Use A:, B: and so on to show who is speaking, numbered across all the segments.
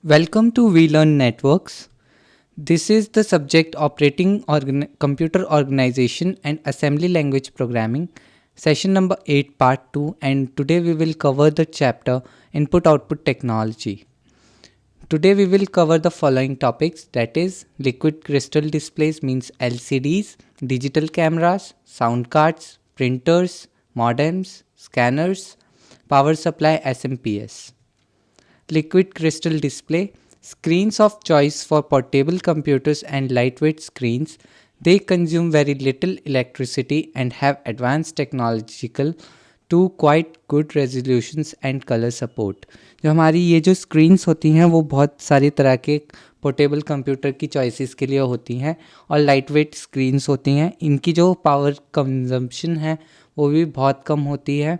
A: Welcome to We Learn Networks. This is the subject operating computer organization and assembly language programming, session number 8, part 2, and today we will cover the chapter Input Output Technology. Today we will cover the following topics, that is liquid crystal displays means LCDs, digital cameras, sound cards, printers, modems, scanners, power supply SMPS. Liquid crystal display, screens of choice for portable computers and lightweight screens. They consume very little electricity and have advanced technological to quite good resolutions and color support. जो हमारी ये जो screens होती हैं वो बहुत सारी तरह के पोर्टेबल कंप्यूटर की चॉइसेस के लिए होती हैं और लाइट वेट स्क्रीन्स होती हैं. इनकी जो पावर कंजम्पशन है वो भी बहुत कम होती है.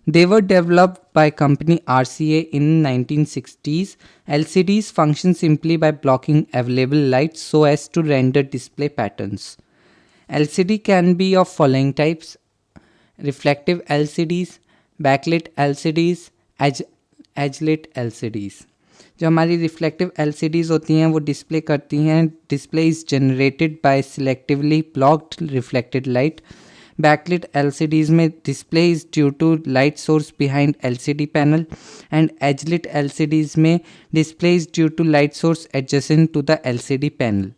A: They were developed by company RCA in 1960s. LCDs function simply by blocking available light so as to render display patterns. LCD can be of following types: reflective LCDs, backlit LCDs, edge-lit LCDs. जो हमारी reflective LCDs होती हैं वो display करती हैं display is generated by selectively blocked reflected light. Backlit LCDs में display is due to light source behind LCD panel, and edge-lit LCDs में display is due to light source adjacent to the LCD panel.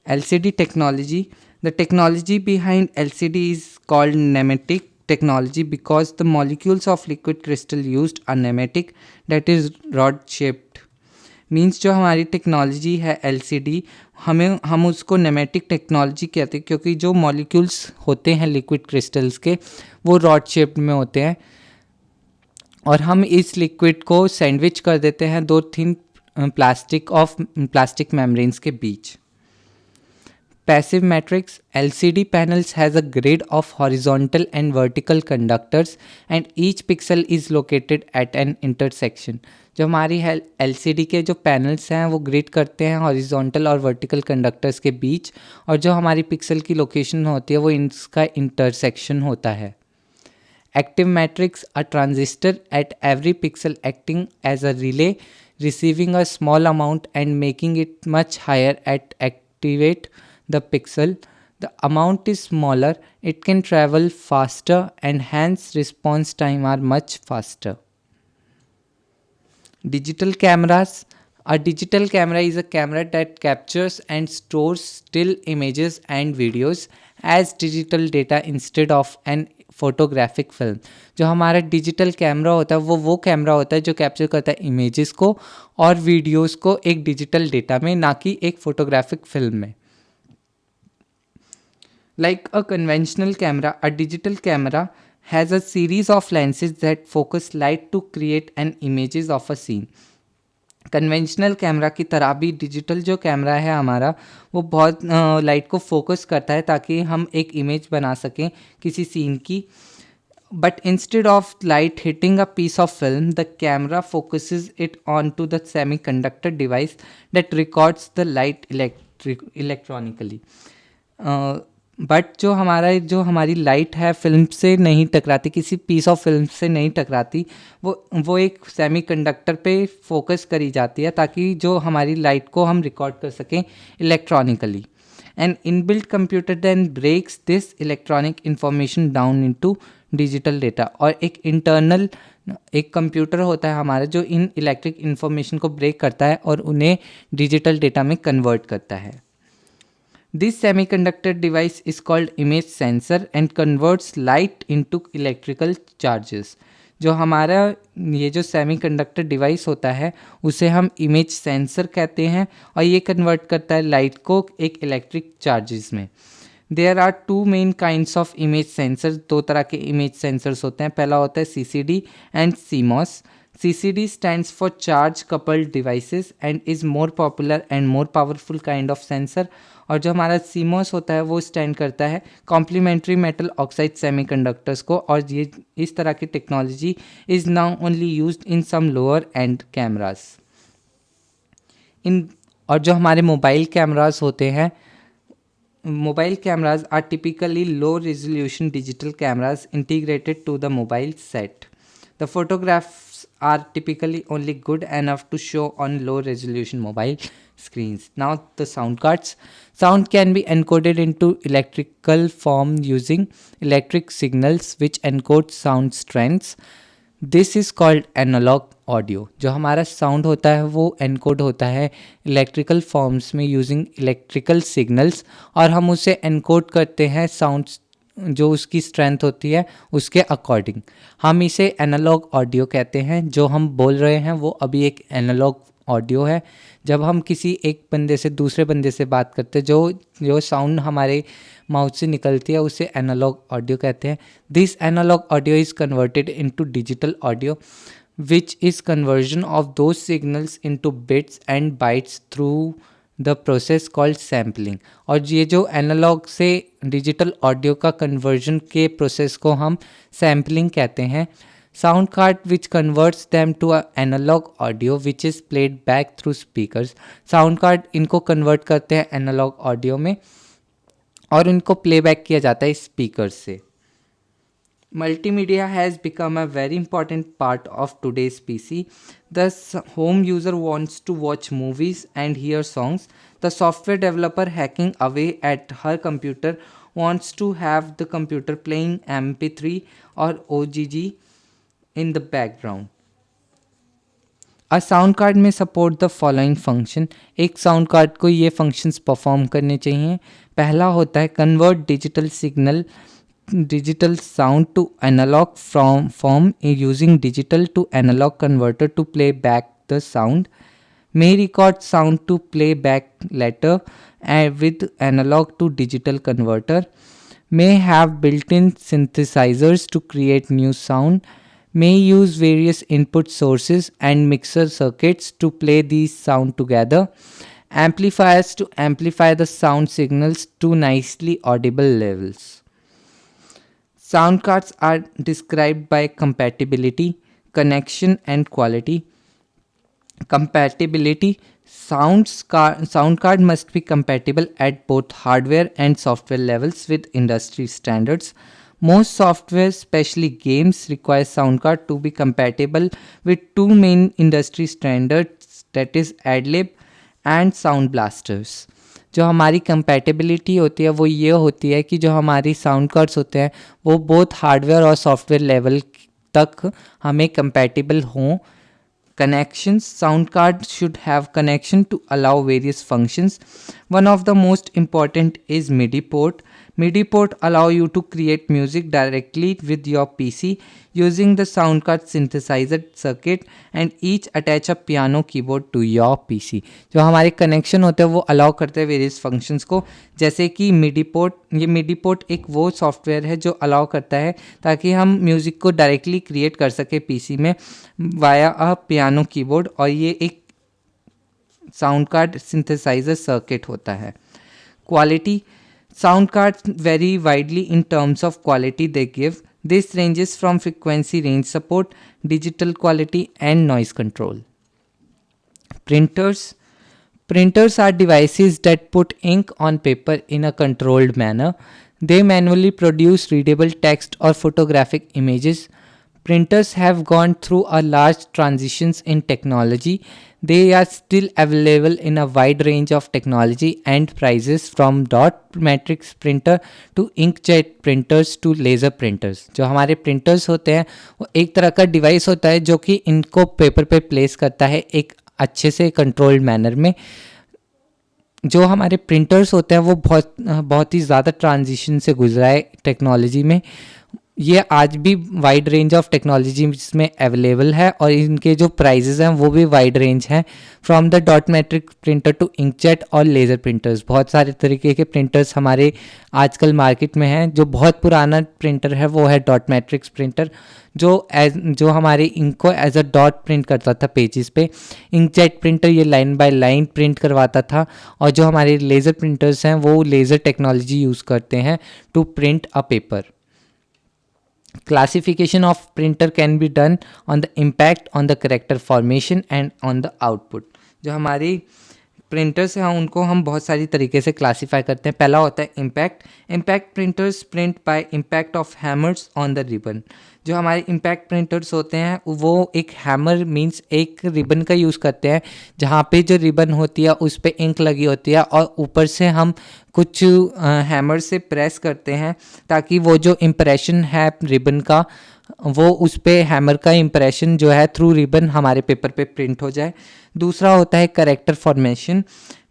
A: LCD technology. The technology behind LCD is called nematic technology because the molecules of liquid crystal used are nematic, that is rod shaped. Means जो हमारी technology है LCD हम उसको नेमेटिक technology कहते हैं क्योंकि जो molecules होते हैं लिक्विड क्रिस्टल्स के वो रॉड शेप्ड में होते हैं और हम इस लिक्विड को सैंडविच कर देते हैं दो थिन प्लास्टिक मेम्ब्रेन्स के बीच. Passive matrix. LCD panels has a grid of horizontal and vertical conductors and each pixel is located at an intersection. जो हमारी LCD के जो पैनल्स हैं वो ग्रिड करते हैं हॉरिजॉन्टल और वर्टिकल कंडक्टर्स के बीच और जो हमारी पिक्सल की लोकेशन होती है वो इसका इंटरसेक्शन होता है. Active matrix. A transistor at every pixel acting as a relay, receiving a small amount and making it much higher at activate the pixel. The amount is smaller, it can travel faster and hence response time are much faster. Digital cameras. A digital camera is a camera that captures and stores still images and videos as digital data instead of an photographic film. जो हमारा digital camera होता है वो camera होता है जो capture करता है इमेजेस को और वीडियोस को एक डिजिटल डेटा में, ना कि एक फोटोग्राफिक फिल्म में. Like a conventional camera, a digital camera has a series of lenses that focus light to create an images of a scene. Conventional camera की तरह भी डिजिटल जो कैमरा है हमारा वो बहुत लाइट को फोकस करता है ताकि हम एक इमेज बना सकें किसी सीन की. But instead of light hitting a piece of film, the camera focuses it onto the semiconductor device that records the light electronically. But जो हमारी लाइट है फिल्म से नहीं टकराती, किसी पीस ऑफ फिल्म से नहीं टकराती, वो एक सेमीकंडक्टर पे फोकस करी जाती है ताकि जो हमारी लाइट को हम रिकॉर्ड कर सकें electronically. An inbuilt computer then breaks this electronic information down into digital data. और एक इंटरनल एक कंप्यूटर होता है हमारा जो इन इलेक्ट्रिक इंफॉर्मेशन को ब्रेक करता है और उन्हें डिजिटल डेटा में कन्वर्ट करता है. This semiconductor device is called image sensor and converts light into electrical charges. जो हमारा ये जो सेमीकंडक्टर डिवाइस होता है उसे हम इमेज सेंसर कहते हैं और ये कन्वर्ट करता है लाइट को एक इलेक्ट्रिक चार्जेस में. There are two main kinds of image sensor. दो तरह के इमेज सेंसर्स होते हैं. पहला होता है CCD and CMOS. CCD stands for charge coupled devices and is more popular and more powerful kind of sensor. और जो हमारा CMOS होता है वो स्टैंड करता है कॉम्प्लीमेंट्री मेटल ऑक्साइड सेमीकंडक्टर्स को और ये इस तरह की technology is now only used in some lower end cameras. और जो हमारे मोबाइल कैमरास होते हैं, mobile cameras are typically low resolution digital cameras integrated to the mobile set. The photographs are typically only good enough to show on low resolution mobile screens. Now, the sound cards. Sound can be encoded into electrical form using electric signals which encode sound strengths. This is called analogue audio. जो हमारा sound होता है वो encode होता है electrical forms में using electrical signals, और हम उसे एनकोड करते हैं साउंड जो उसकी स्ट्रेंथ होती है उसके अकॉर्डिंग. हम इसे एनालॉग ऑडियो कहते हैं. जो हम बोल रहे हैं वो अभी एक एनालॉग ऑडियो है. जब हम किसी एक बंदे से दूसरे बंदे से बात करते हैं, जो जो साउंड हमारे माउथ से निकलती है उसे एनालॉग ऑडियो कहते हैं. This analogue audio is converted into digital audio which is conversion of those signals into bits and bytes through the process called sampling. और ये जो एनालॉग से डिजिटल ऑडियो का कन्वर्जन के प्रोसेस को हम सैम्पलिंग कहते हैं. Sound card which converts them to analogue audio which is played back through speakers. Sound card इनको कन्वर्ट करते हैं एनालॉग ऑडियो में और इनको प्लेबैक किया जाता है स्पीकर से. Multimedia has become a very important part of today's PC. The home user wants to watch movies and hear songs. The software developer hacking away at her computer wants to have the computer playing MP3 or OGG in the background. A sound card may support the following function. एक sound card को ये functions perform करने चाहिए. पहला होता है convert digital sound to analog form using digital to analog converter to play back the sound. May record sound to play back later with analog to digital converter. May have built-in synthesizers to create new sound. May use various input sources and mixer circuits to play these sound together. Amplifiers to amplify the sound signals to nicely audible levels. Sound cards are described by compatibility, connection, and quality. Compatibility. Sound card must be compatible at both hardware and software levels with industry standards. Most software, especially games, require sound card to be compatible with two main industry standards, that is AdLib and Sound Blasters. जो हमारी compatibility होती है वो ये होती है कि जो हमारी साउंड कार्ड्स होते हैं वो बोथ हार्डवेयर और सॉफ्टवेयर लेवल तक हमें कंपैटिबल हों. Connections. Sound card should have connection to allow various functions. One of the most important is MIDI port. MIDI port allow you to create music directly with your PC using the sound card synthesizer circuit and each attach a piano keyboard to your PC. जो हमारे connection होते हैं वो allow करते हैं various functions को, जैसे कि मिडी पोर्ट. ये मिडी पोर्ट एक वो सॉफ्टवेयर है जो अलाउ करता है ताकि हम म्यूज़िक को डायरेक्टली क्रिएट कर सके पीसी में वाया अ पियानो कीबोर्ड, और ये एक साउंड कार्ड सिंथेसाइजर सर्किट होता है. Quality. Sound cards vary widely in terms of quality they give. This ranges from frequency range support, digital quality, and noise control. Printers. Printers are devices that put ink on paper in a controlled manner. They manually produce readable text or photographic images. Printers have gone through a large transitions in technology. They are still available in a wide range of technology and prices, from dot matrix printer to inkjet printers to laser printers. जो हमारे printers होते हैं वो एक तरह का device होता है जो कि इनको पेपर पे प्लेस करता है एक अच्छे से कंट्रोल्ड मैनर में. जो हमारे प्रिंटर्स होते हैं वो बहुत ही ज़्यादा ट्रांजिशन से गुजरा है टेक्नोलॉजी में. ये आज भी वाइड रेंज ऑफ टेक्नोलॉजी में अवेलेबल है और इनके जो प्राइजेज़ हैं वो भी वाइड रेंज हैं, from the dot matrix printer to inkjet और लेज़र प्रिंटर्स. बहुत सारे तरीके के प्रिंटर्स हमारे आजकल मार्केट में हैं. जो बहुत पुराना प्रिंटर है वो है डॉट मैट्रिक्स प्रिंटर, जो हमारे इंक को एज अ डॉट प्रिंट करता था पेजेस पे. इंकजेट प्रिंटर ये लाइन बाय लाइन प्रिंट करवाता था, और जो हमारे लेज़र प्रिंटर्स हैं वो लेज़र टेक्नोलॉजी यूज़ करते हैं to print a paper. Classification of printer can be done on the impact on the character formation and on the output. जो हमारी प्रिंटर्स हैं उनको हम बहुत सारी तरीके से क्लासीफाई करते हैं। पहला होता है impact printers print by impact of hammers on the ribbon. जो हमारे इम्पैक्ट प्रिंटर्स होते हैं वो एक हैमर मींस एक रिबन का यूज़ करते हैं, जहाँ पे जो रिबन होती है उस पे इंक लगी होती है और ऊपर से हम कुछ हैमर से प्रेस करते हैं ताकि वो जो इम्प्रेशन है रिबन का वो उस पे हैमर का इम्प्रेशन जो है थ्रू रिबन हमारे पेपर पे प्रिंट हो जाए। दूसरा होता है करेक्टर फॉर्मेशन,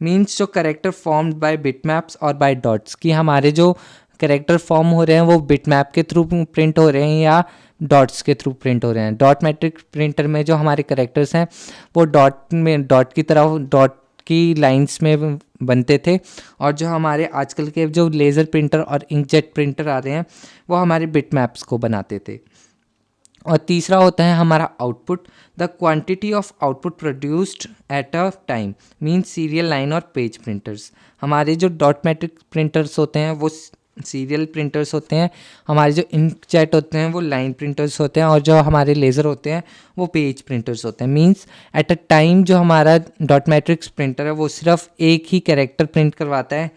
A: मींस जो करेक्टर फॉर्म्ड बाय बिटमैप्स और बाय डॉट्स, कि हमारे जो करेक्टर फॉर्म हो रहे हैं वो बिटमैप के थ्रू प्रिंट हो रहे हैं या डॉट्स के थ्रू प्रिंट हो रहे हैं। डॉट मैट्रिक प्रिंटर में जो हमारे करेक्टर्स हैं वो डॉट की तरह डॉट की लाइंस में बनते थे, और जो हमारे आजकल के जो लेज़र प्रिंटर और इंकजेट प्रिंटर आ रहे हैं वो हमारे बिटमैप्स को बनाते थे। और तीसरा होता है हमारा output, the quantity of output produced at a time means serial line और पेज प्रिंटर्स। हमारे जो डॉट मैट्रिक प्रिंटर्स होते हैं वो सीरियल प्रिंटर्स होते हैं, हमारे जो इंकजेट होते हैं वो लाइन प्रिंटर्स होते हैं, और जो हमारे लेज़र होते हैं वो पेज प्रिंटर्स होते हैं। मींस एट अ टाइम जो हमारा डॉट मैट्रिक्स प्रिंटर है वो सिर्फ एक ही कैरेक्टर प्रिंट करवाता है,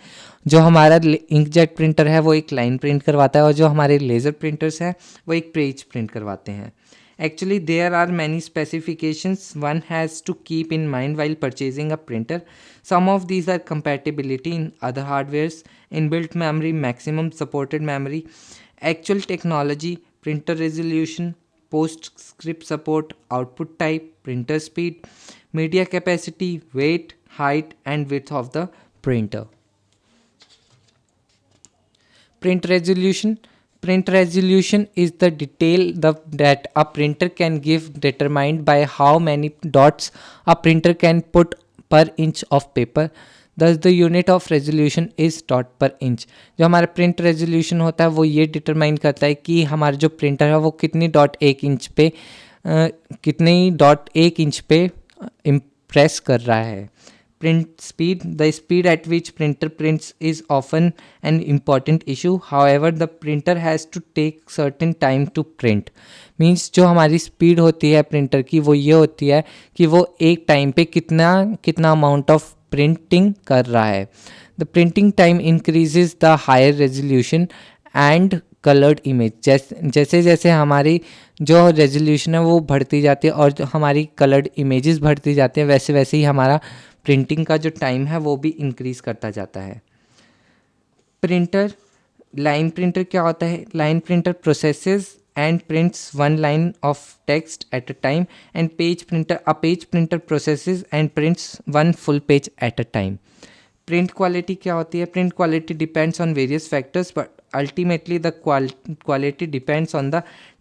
A: जो हमारा इंकजेट प्रिंटर है वो एक लाइन प्रिंट करवाता है, और जो हमारे लेज़र प्रिंटर्स हैं वो एक पेज प्रिंट करवाते हैं। Actually, there are many specifications one has to keep in mind while purchasing a printer. Some of these are compatibility in other hardwares, inbuilt memory, maximum supported memory, actual technology, printer resolution, PostScript support, output type, printer speed, media capacity, weight, height, and width of the printer. Print resolution is the detail that a printer can give, determined by how many dots a printer can put per inch of paper. Thus the unit of resolution is dot per inch. जो हमारा print resolution होता है वो ये determine करता है कि हमारा जो प्रिंटर है वो कितनी डॉट एक इंच पे इम्प्रेस कर रहा है। Print speed, the speed at which printer prints is often an important issue. However, the printer has to take certain time to print. Means जो हमारी स्पीड होती है प्रिंटर की वो ये होती है कि वो एक टाइम पे कितना अमाउंट ऑफ प्रिंटिंग कर रहा है। The printing time increases the higher resolution and coloured image. जैसे जैसे हमारी जो रेजोल्यूशन है वो बढ़ती जाती है और जो हमारी कलर्ड इमेजेस बढ़ती जाती हैं, वैसे वैसे ही हमारा प्रिंटिंग का जो टाइम है वो भी इंक्रीज़ करता जाता है। लाइन प्रिंटर क्या होता है? Line printer processes and prints one line of text at a time, and page printer processes and prints one full page at a time. Print quality क्या होती है? Print quality depends on various factors, but ultimately the quality depends on the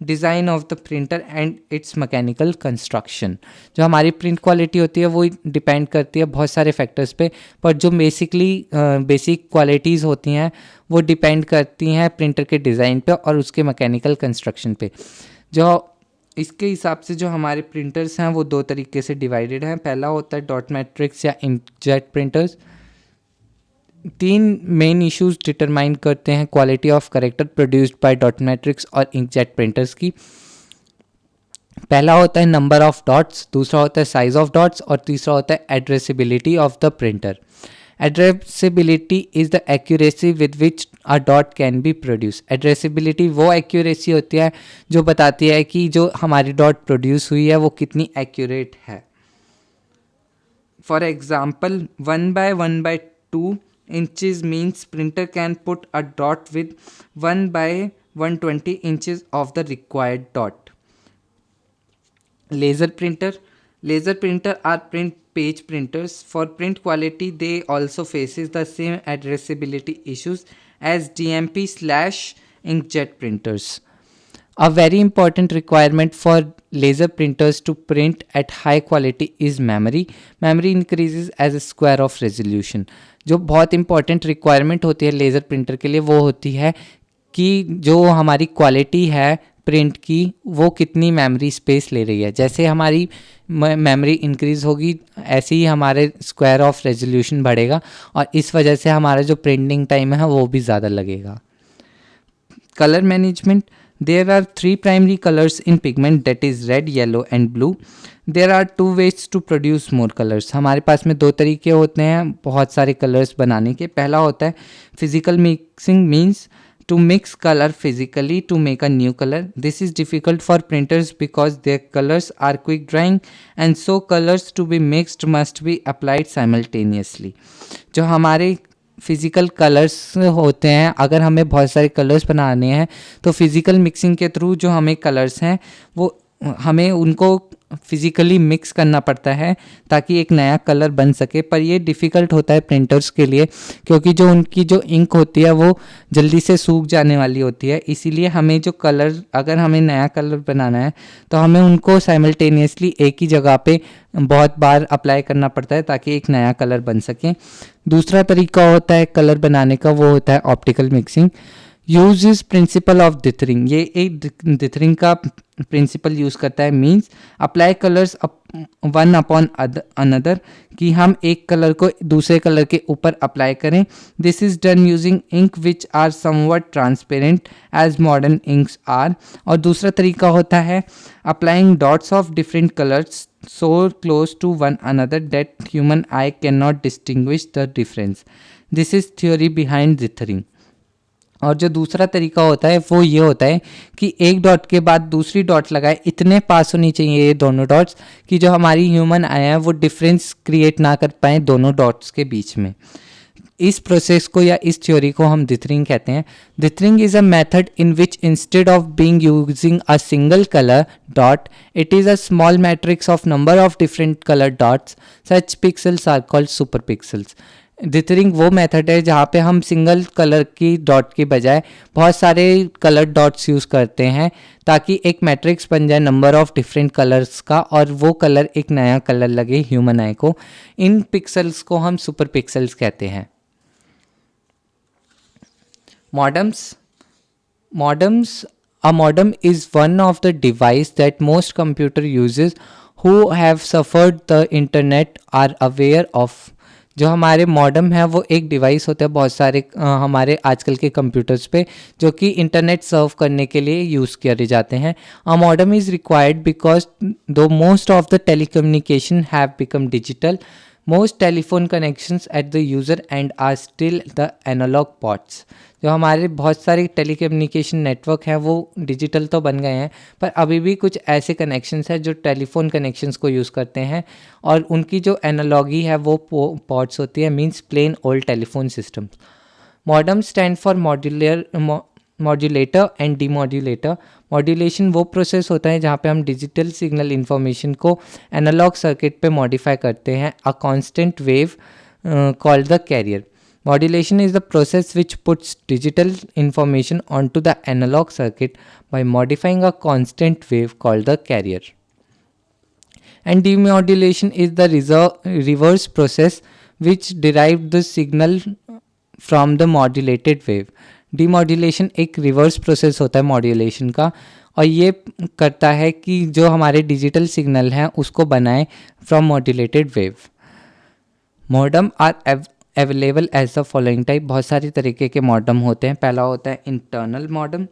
A: design of the printer and its mechanical construction. जो हमारी print quality होती है वो depend करती है बहुत सारे फैक्टर्स पे, पर जो बेसिक क्वालिटीज़ होती हैं वो डिपेंड करती हैं प्रिंटर के डिज़ाइन पे और उसके मैकेनिकल कंस्ट्रक्शन पे। जो इसके हिसाब से जो हमारे प्रिंटर्स हैं वो दो तरीके से डिवाइडेड हैं। पहला होता है डॉट मैट्रिक्स या इंकजेट प्रिंटर्स। तीन मेन इश्यूज डिटरमाइन करते हैं quality of character produced by dot matrix और इंकजेट प्रिंटर्स की। पहला होता है नंबर ऑफ डॉट्स, दूसरा होता है साइज ऑफ डॉट्स, और तीसरा होता है addressability of the printer. Addressability is the accuracy with which a dot can be produce. Addressability वो एक्यूरेसी होती है जो बताती है कि जो हमारी डॉट प्रोड्यूस हुई है वो कितनी एक्यूरेट है। For example 1/1/2 inches means printer can put a dot with 1/120 inches of the required dot. Laser printer are print page printers. For print quality they also faces the same addressability issues as DMP/inkjet printers. A very important requirement for laser printers to print at high quality is memory. Memory increases as a square of resolution. जो बहुत important requirement होती है laser printer के लिए वो होती है कि जो हमारी क्वालिटी है प्रिंट की वो कितनी मेमोरी स्पेस ले रही है। जैसे हमारी मेमोरी इंक्रीज़ होगी ऐसे ही हमारे स्क्वायर ऑफ रेजोल्यूशन बढ़ेगा और इस वजह से हमारा जो प्रिंटिंग टाइम है वो भी ज़्यादा लगेगा। Colour management, There are three primary colors in pigment, that is red, yellow and blue. There are two ways to produce more colors. हमारे पास में दो तरीके होते हैं बहुत सारे कलर्स बनाने के. पहला होता है physical mixing, means to mix color physically to make a new color. This is difficult for printers because their colors are quick drying and so colors to be mixed must be applied simultaneously. जो हमारे physical colours होते हैं, अगर हमें बहुत सारे colours बनाने हैं तो फिज़िकल मिक्सिंग के थ्रू जो हमें कलर्स हैं वो हमें उनको फिज़िकली मिक्स करना पड़ता है ताकि एक नया कलर बन सके. पर ये डिफ़िकल्ट होता है प्रिंटर्स के लिए क्योंकि जो उनकी जो इंक होती है वो जल्दी से सूख जाने वाली होती है. इसीलिए हमें जो कलर, अगर हमें नया कलर बनाना है तो हमें उनको साइमल्टेनियसली एक ही जगह पे बहुत बार अप्लाई करना पड़ता है ताकि एक नया कलर बन सके. दूसरा तरीका होता है कलर बनाने का, वो होता है optical mixing. Use is principle of dithering. ये एक डिथरिंग का प्रिंसिपल यूज़ करता है. Means apply colours one upon another, कि हम एक कलर को दूसरे कलर के ऊपर अप्लाई करें. This is done using ink which are somewhat transparent as modern inks are. और दूसरा तरीका होता है applying dots of different colours so close to one another that human eye cannot distinguish the difference. This is theory behind dithering. और जो दूसरा तरीका होता है वो ये होता है कि एक डॉट के बाद दूसरी डॉट लगाए, इतने पास होनी चाहिए ये दोनों डॉट्स कि जो हमारी ह्यूमन आई है वो डिफरेंस क्रिएट ना कर पाए दोनों डॉट्स के बीच में. इस प्रोसेस को या इस थ्योरी को हम डिथरिंग कहते हैं. Dithering is a method in which instead of being using a single colour dot, it is a small matrix of number of different colour dots. Such pixels are called super pixels. Dithering वो method है जहाँ पे हम single colour की dot के बजाय बहुत सारे कलर डॉट्स यूज़ करते हैं ताकि एक मैट्रिक्स बन जाए नंबर ऑफ डिफरेंट कलर्स का और वो कलर एक नया कलर लगे ह्यूमन आई को. इन पिक्सल्स को हम सुपर पिक्सल्स कहते हैं. Modems. A modem is one of the device that most computer users who have suffered the internet are aware of. जो हमारे मॉडम है वो एक डिवाइस होता है बहुत सारे हमारे आजकल के कंप्यूटर्स पे जो कि इंटरनेट सर्व करने के लिए यूज़ किए जाते हैं. अ मॉडम इज़ रिक्वायर्ड बिकॉज दो most of the telecommunication have become digital. Most telephone connections at the user end are still the analog ports. जो हमारे बहुत सारे टेलीकम्युनिकेशन नेटवर्क हैं वो डिजिटल तो बन गए हैं पर अभी भी कुछ ऐसे कनेक्शंस हैं जो टेलीफोन कनेक्शंस को यूज़ करते हैं और उनकी जो एनालॉगी है वो पोर्ट्स होती है, means plain old telephone system. Modem stand for modulator and demodulator. Modulation वो प्रोसेस होता है जहाँ पे हम डिजिटल सिग्नल इन्फॉर्मेशन को एनालॉग सर्किट पे मॉडिफाई करते हैं. A constant wave called the carrier. Modulation is the process which puts digital information onto the analog circuit by modifying a constant wave called the carrier. And demodulation is the reverse process which derived the signal from the modulated wave. Demodulation एक reverse process होता है modulation का और ये करता है कि जो हमारे डिजिटल सिग्नल हैं उसको बनाए from modulated wave. Modem are available as the following type. बहुत सारी तरीके के मॉडम होते हैं. पहला होता है इंटरनल मॉडम,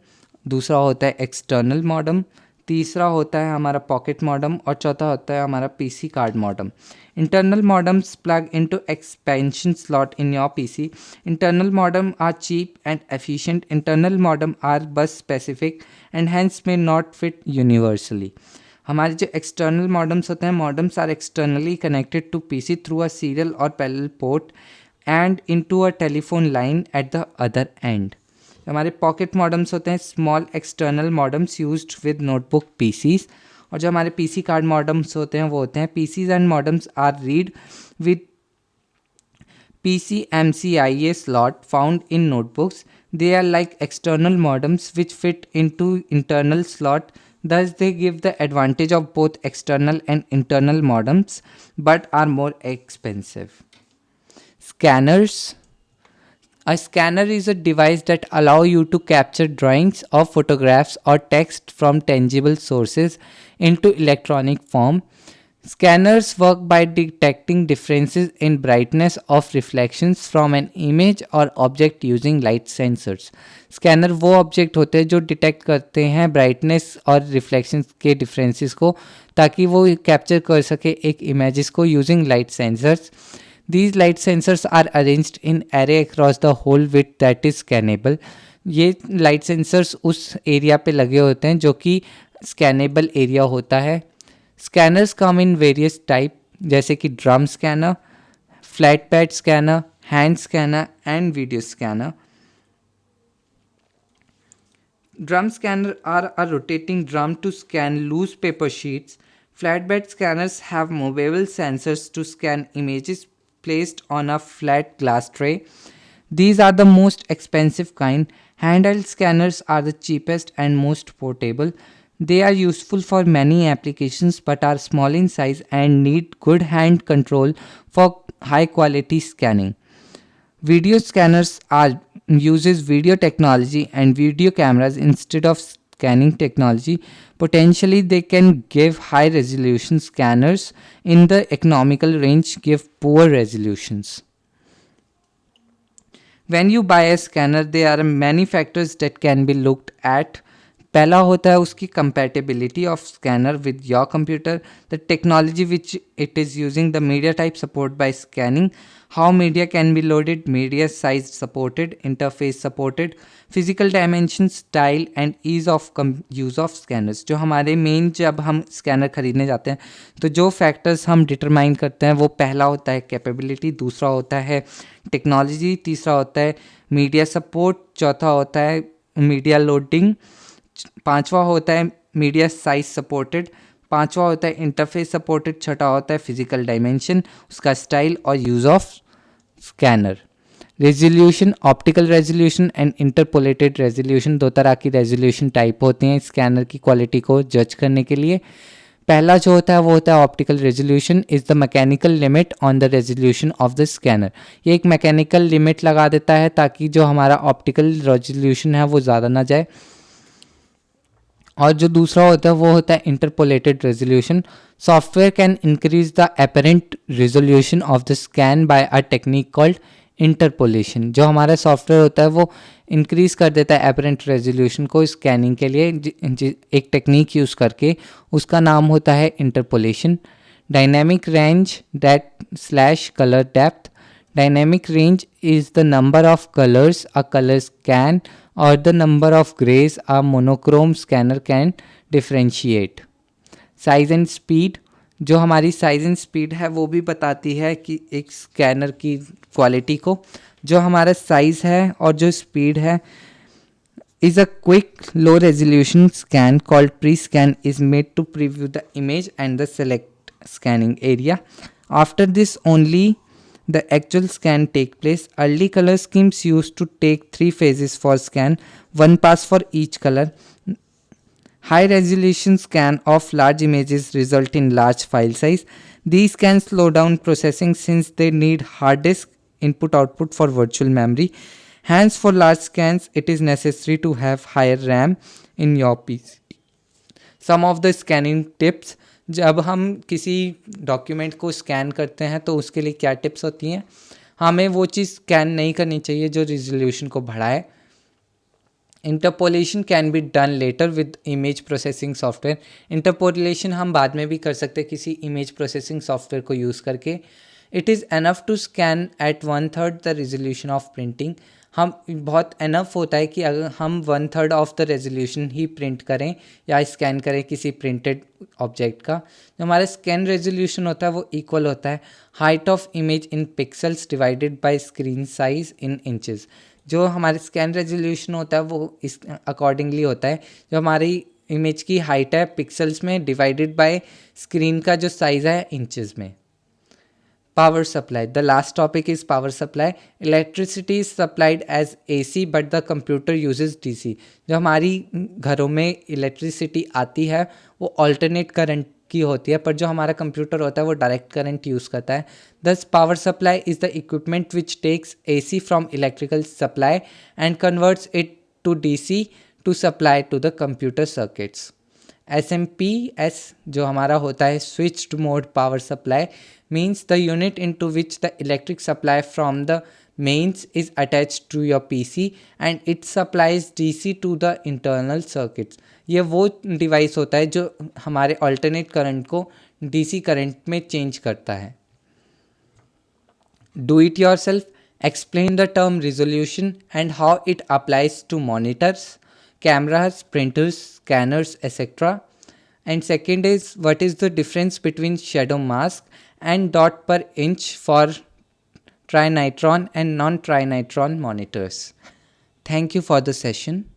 A: दूसरा होता है एक्सटर्नल मॉडम, तीसरा होता है हमारा पॉकेट मॉडम और चौथा होता है हमारा PC card modem. Internal modems plug into expansion slot in your PC. Internal modem are cheap and efficient. Internal modem are bus specific and hence may not fit universally. हमारे जो external modems होते हैं, modems are externally connected to PC through a serial or parallel port and into a telephone line at the other end. हमारे pocket modems होते हैं small external modems used with notebook PCs. और जो हमारे PC card modems होते हैं वो होते हैं PCs and modems are read with PCMCIA slot found in notebooks. They are like external modems which fit into internal slot. Thus they give the advantage of both external and internal modems but are more expensive. Scanners. A scanner is a device that allow you to capture drawings or photographs or text from tangible sources into electronic form. Scanners work by detecting differences in brightness of reflections from an image or object using light sensors. Scanner वो object होते हैं जो detect करते हैं brightness और reflections के differences को, ताकि वो कैप्चर कर सके एक इमेजेस को using light sensors. These light sensors are arranged in array across the whole width that is scannable. ये लाइट सेंसर्स उस एरिया पे लगे होते हैं जो कि स्कैनेबल एरिया होता है. Scanners come in various type, जैसे कि drum scanner, flat pad scanner, hand scanner and video scanner. Drum scanner are a rotating drum to scan loose paper sheets. Flatbed scanners have movable sensors to scan images placed on a flat glass tray. These are the most expensive kind. Handheld scanners are the cheapest and most portable. They are useful for many applications but are small in size and need good hand control for high quality scanning. Video scanners are uses video technology and video cameras instead of scanning technology. Potentially, they can give high resolution. Scanners in the economical range give poor resolutions. When you buy a scanner, there are many factors that can be looked at. पहला होता है उसकी compatibility of scanner with your computer, the technology which it is using, the media type support by scanning, how media can be loaded, media size supported, interface supported, physical dimensions, style and ease of use of scanners. जो हमारे main जब हम scanner खरीदने जाते हैं तो जो factors हम डिटरमाइन करते हैं वो पहला होता है कैपेबिलिटी, दूसरा होता है टेक्नोलॉजी, तीसरा होता है मीडिया सपोर्ट, चौथा होता है मीडिया लोडिंग, पांचवा होता है मीडिया साइज सपोर्टेड, पांचवा होता है इंटरफेस सपोर्टेड, छठा होता है फिजिकल डायमेंशन, उसका स्टाइल और use of scanner. Resolution, optical resolution and interpolated resolution, दो तरह की रेजोल्यूशन टाइप होती हैं स्कैनर की क्वालिटी को जज करने के लिए. पहला जो होता है वो होता है optical resolution is the mechanical limit on the resolution of the scanner. ये एक मैकेनिकल लिमिट लगा देता है ताकि जो हमारा ऑप्टिकल रेजोल्यूशन है वो ज़्यादा ना जाए. और जो दूसरा होता है वो होता है interpolated resolution. Software can increase the apparent resolution of the scan by a technique called interpolation. जो हमारा सॉफ्टवेयर होता है वो इंक्रीज कर देता है एपरेंट रेजोल्यूशन को स्कैनिंग के लिए एक टेक्निक यूज़ करके, उसका नाम होता है interpolation. Dynamic range that slash colour depth. Dynamic range is the number of colors a color scan or the number of grays a monochrome scanner can differentiate. Size and speed, जो हमारी size and speed है वो भी बताती है कि एक scanner की क्वालिटी को. जो हमारा साइज है और जो स्पीड है is a quick low resolution scan called pre-scan is made to preview the image and the select scanning area. After this only the actual scan take place. Early color schemes used to take 3 phases for scan, one pass for each color. High resolution scan of large images result in large file size. These can slow down processing since they need hard disk input output for virtual memory. Hence for large scans it is necessary to have higher RAM in your PC. Some of the scanning tips, जब हम किसी document को scan करते हैं तो उसके लिए क्या टिप्स होती हैं. हमें वो चीज़ स्कैन नहीं करनी चाहिए जो रिजोल्यूशन को बढ़ाए. Interpolation can be done later with image processing software. Interpolation हम बाद में भी कर सकते हैं किसी इमेज प्रोसेसिंग सॉफ्टवेयर को यूज़ करके. It is enough to scan at 1/3 the resolution of printing. हम बहुत एनफ होता है कि अगर हम 1/3 ऑफ द रेजोल्यूशन ही प्रिंट करें या स्कैन करें किसी प्रिंटेड ऑब्जेक्ट का. जो हमारा स्कैन रेजोल्यूशन होता है वो इक्वल होता है height of image in pixels divided by screen size in inches. जो हमारे स्कैन रेजोल्यूशन होता है वो इस अकॉर्डिंगली होता है जो हमारी इमेज की हाइट है पिक्सल्स में डिवाइडेड बाय स्क्रीन का जो साइज़ है इंचेस में. Power supply. The last topic is power supply. Electricity is supplied as AC but the computer uses DC. जो हमारी घरों में इलेक्ट्रिसिटी आती है वो अल्टरनेट करंट की होती है, पर जो हमारा कंप्यूटर होता है वो डायरेक्ट करंट यूज़ करता है. Thus power supply is the equipment which takes AC from electrical supply and converts it to DC to supply to the computer circuits. SMP जो हमारा होता है switched mode power supply means the unit into which the electric supply from the mains is attached to your PC and it supplies DC to the internal circuits. ये वो device होता है जो हमारे alternate current को DC current में change करता है. Do it yourself. Explain the term resolution and how it applies to monitors, cameras, printers, scanners, etc. And second is what is the difference between shadow mask and dot per inch for trinitron and non-trinitron monitors. Thank you for the session.